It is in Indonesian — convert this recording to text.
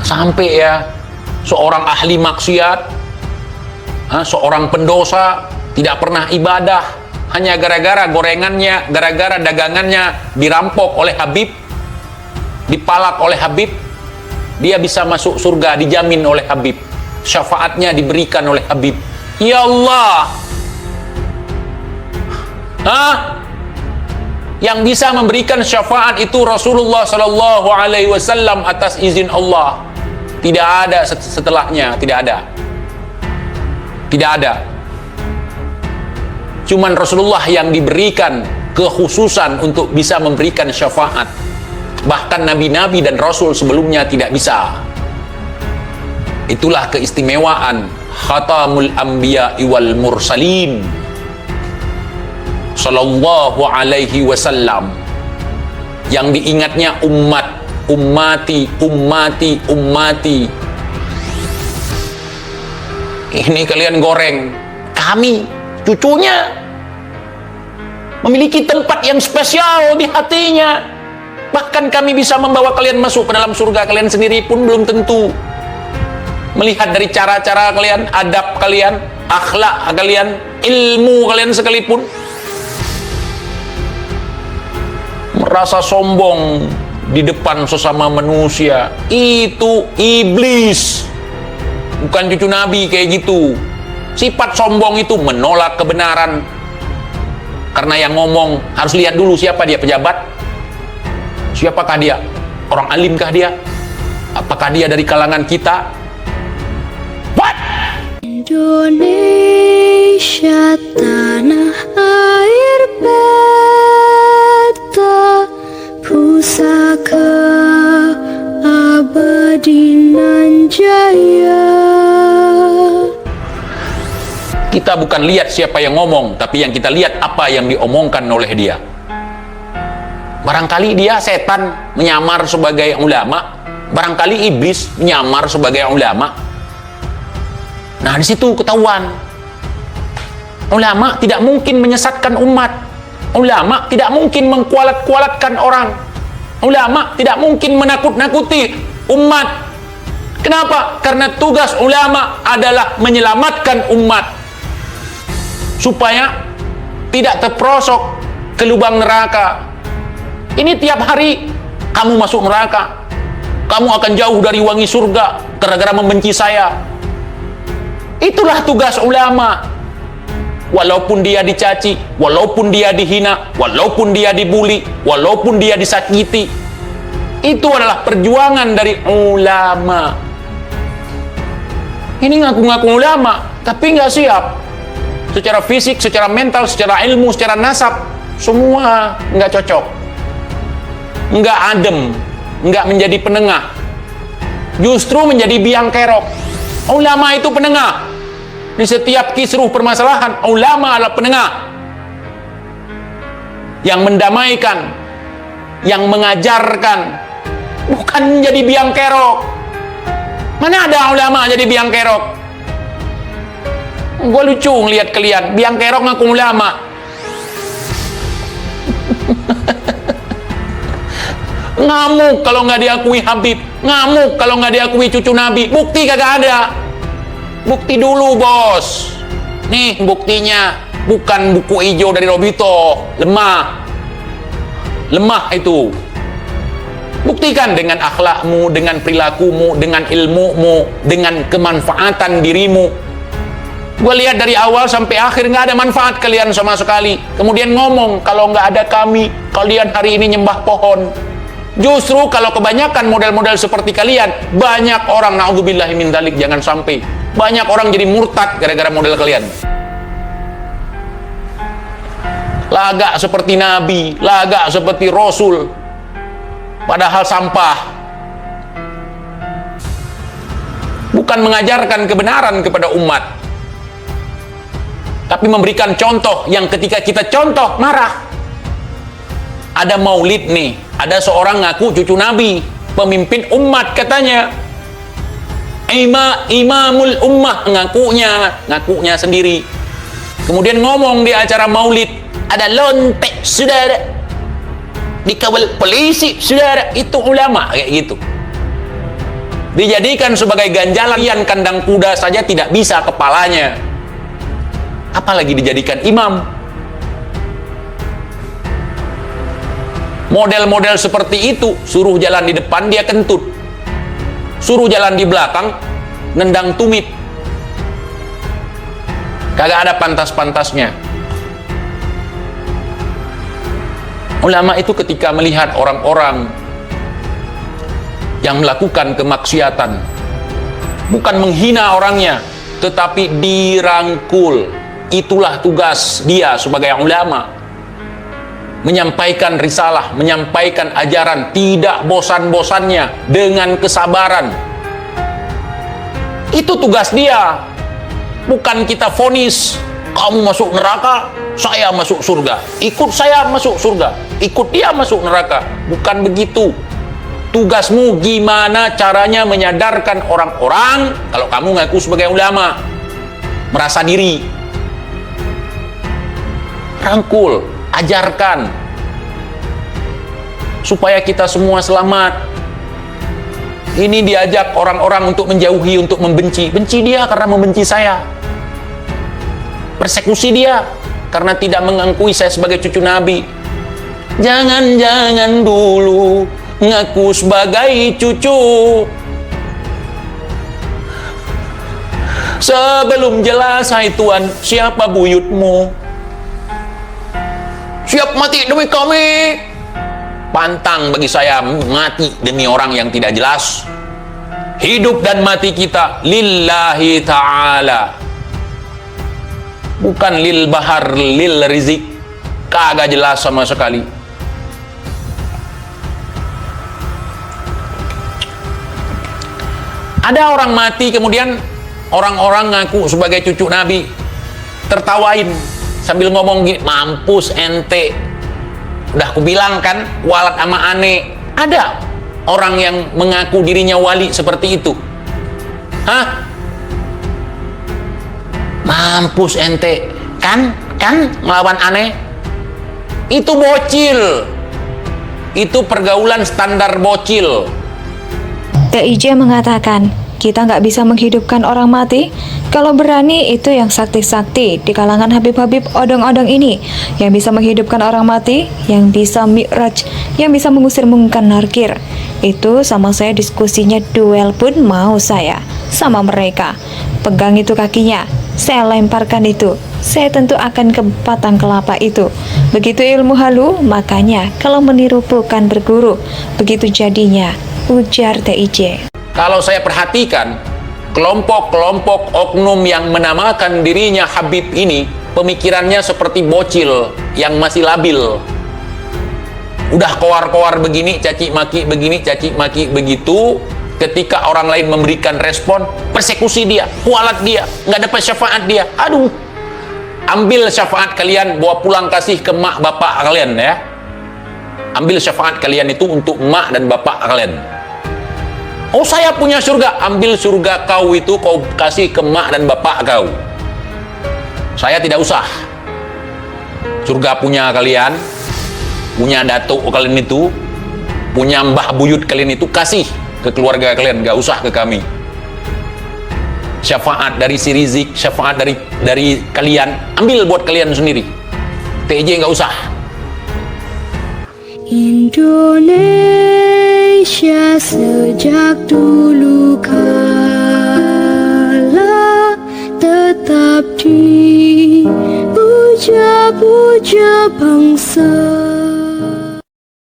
Sampai ya seorang ahli maksiat, seorang pendosa, tidak pernah ibadah, hanya gara-gara gorengannya, gara-gara dagangannya dirampok oleh Habib, dipalak oleh Habib, dia bisa masuk surga, dijamin oleh Habib, syafaatnya diberikan oleh Habib. Ya Allah, yang bisa memberikan syafaat itu Rasulullah Sallallahu Alaihi Wasallam atas izin Allah. Tidak ada setelahnya, tidak ada. Cuman Rasulullah yang diberikan kekhususan untuk bisa memberikan syafaat. Bahkan nabi-nabi dan rasul sebelumnya tidak bisa. Itulah keistimewaan Khatamul Anbiya wal Mursalin Sallallahu Alaihi Wasallam, yang diingatnya ummati. Ini kalian goreng, kami cucunya memiliki tempat yang spesial di hatinya. Bahkan kami bisa membawa kalian masuk ke dalam surga. Kalian sendiri pun belum tentu. Melihat dari cara-cara kalian, adab kalian, akhlak kalian, ilmu kalian sekalipun, merasa sombong di depan sesama manusia, itu iblis, bukan cucu Nabi kayak gitu. Sifat sombong itu menolak kebenaran. Karena yang ngomong harus lihat dulu siapa dia, pejabat, siapakah dia, orang alimkah dia, apakah dia dari kalangan kita. What? Indonesia tanah air beta, pusaka abadi nan jaya. Kita bukan lihat siapa yang ngomong, tapi yang kita lihat apa yang diomongkan oleh dia. Barangkali dia setan menyamar sebagai ulama, barangkali iblis menyamar sebagai ulama. Nah, di situ ketahuan. Ulama tidak mungkin menyesatkan umat. Ulama tidak mungkin mengkualat-kualatkan orang. Ulama tidak mungkin menakut-nakuti umat. Kenapa? Karena tugas ulama adalah menyelamatkan umat supaya tidak terperosok ke lubang neraka. Ini tiap hari kamu masuk neraka, kamu akan jauh dari wangi surga gara-gara membenci saya. Itulah tugas ulama. Walaupun dia dicaci, walaupun dia dihina, walaupun dia dibuli, walaupun dia disakiti, itu adalah perjuangan dari ulama. Ini ngaku-ngaku ulama, tapi nggak siap. Secara fisik, secara mental, secara ilmu, secara nasab, semua nggak cocok. Nggak adem, nggak menjadi penengah. Justru menjadi biang kerok. Ulama itu penengah. Di setiap kisruh permasalahan, ulama adalah penengah. Yang mendamaikan, yang mengajarkan, bukan menjadi biang kerok. Mana ada ulama jadi biang kerok? Gue lucu ngeliat kalian, biang kerok ngaku ulama. Ngamuk kalau nggak diakui Habib, ngamuk kalau nggak diakui cucu Nabi. Bukti kagak ada. Bukti dulu bos. Nih buktinya, bukan buku hijau dari Robito. Lemah itu. Buktikan dengan akhlakmu, dengan perilakumu, dengan ilmumu, dengan kemanfaatan dirimu. Gue lihat dari awal sampai akhir nggak ada manfaat kalian sama sekali. Kemudian ngomong kalau nggak ada kami, kalian hari ini nyembah pohon. Justru kalau kebanyakan model-model seperti kalian, banyak orang, na'udzubillahi min dzalik, jangan sampai banyak orang jadi murtad gara-gara model kalian. Lagak seperti Nabi, lagak seperti Rasul, padahal sampah. Bukan mengajarkan kebenaran kepada umat, tapi memberikan contoh yang ketika kita contoh marah. Ada maulid nih, ada seorang ngaku cucu Nabi, pemimpin umat katanya, imamul ummah, ngakunya sendiri. Kemudian ngomong di acara maulid, ada lontek saudara, dikawal polisi saudara, itu ulama kayak gitu. dijadikan sebagai ganjalan kandang kuda saja tidak bisa kepalanya, apalagi dijadikan imam. Model-model seperti itu, suruh jalan di depan dia kentut, suruh jalan di belakang nendang tumit, kagak ada pantas-pantasnya. Ulama itu ketika melihat orang-orang yang melakukan kemaksiatan, bukan menghina orangnya, tetapi dirangkul. Itulah tugas dia sebagai ulama, menyampaikan risalah, menyampaikan ajaran, tidak bosan-bosannya, dengan kesabaran. Itu tugas dia. Bukan kita vonis, kamu masuk neraka, saya masuk surga. Ikut saya masuk surga, ikut dia masuk neraka. Bukan begitu. Tugasmu gimana caranya menyadarkan orang-orang kalau kamu ngaku sebagai ulama, merasa diri. Rangkul, ajarkan, supaya kita semua selamat. Ini diajak orang-orang untuk menjauhi, untuk membenci. Benci dia karena membenci saya. Persekusi dia karena tidak mengakui saya sebagai cucu Nabi. Jangan-jangan dulu ngaku sebagai cucu, sebelum jelas, hai Tuhan, siapa buyutmu? Siap mati demi kami. Pantang bagi saya mati demi orang yang tidak jelas. Hidup dan mati kita lillahi ta'ala, bukan lil bahar, lil rizik. Kagak jelas sama sekali. Ada orang mati, kemudian orang-orang ngaku sebagai cucu Nabi, tertawain sambil ngomong gini, mampus ente, udah kubilang kan walat sama aneh. Ada orang yang mengaku dirinya wali seperti itu. Hah? Mampus ente, kan melawan aneh. Itu bocil, itu pergaulan standar bocil. TIJ mengatakan, kita nggak bisa menghidupkan orang mati. Kalau berani itu yang sakti-sakti di kalangan Habib-Habib odong-odong ini, yang bisa menghidupkan orang mati, yang bisa mi'raj, yang bisa mengusir mungkar nakir. Itu sama saya diskusinya duel pun mau saya sama mereka. Pegang itu kakinya, saya lemparkan itu, saya tentu akan ke batang kelapa itu. Begitu ilmu halu, makanya kalau meniru bukan berguru. Begitu jadinya, ujar TIJ. Kalau saya perhatikan, kelompok-kelompok oknum yang menamakan dirinya Habib ini, pemikirannya seperti bocil yang masih labil. Udah koar-koar begini, caci maki begini, caci maki begitu. Ketika orang lain memberikan respon, persekusi dia, kualat dia, nggak dapat syafaat dia. Aduh, ambil syafaat kalian, bawa pulang kasih ke mak bapak kalian ya. Ambil syafaat kalian itu untuk mak dan bapak kalian. Oh, saya punya surga, ambil surga kau itu kau kasih ke mak dan bapak kau. Saya tidak usah. Surga punya kalian, punya datuk kalian itu, punya mbah buyut kalian itu, kasih ke keluarga kalian, gak usah ke kami. Syafaat dari si Rizik, syafaat dari kalian, ambil buat kalian sendiri. TJ gak usah. Indonesia sejak dulu kala tetap dipuja-puja bangsa.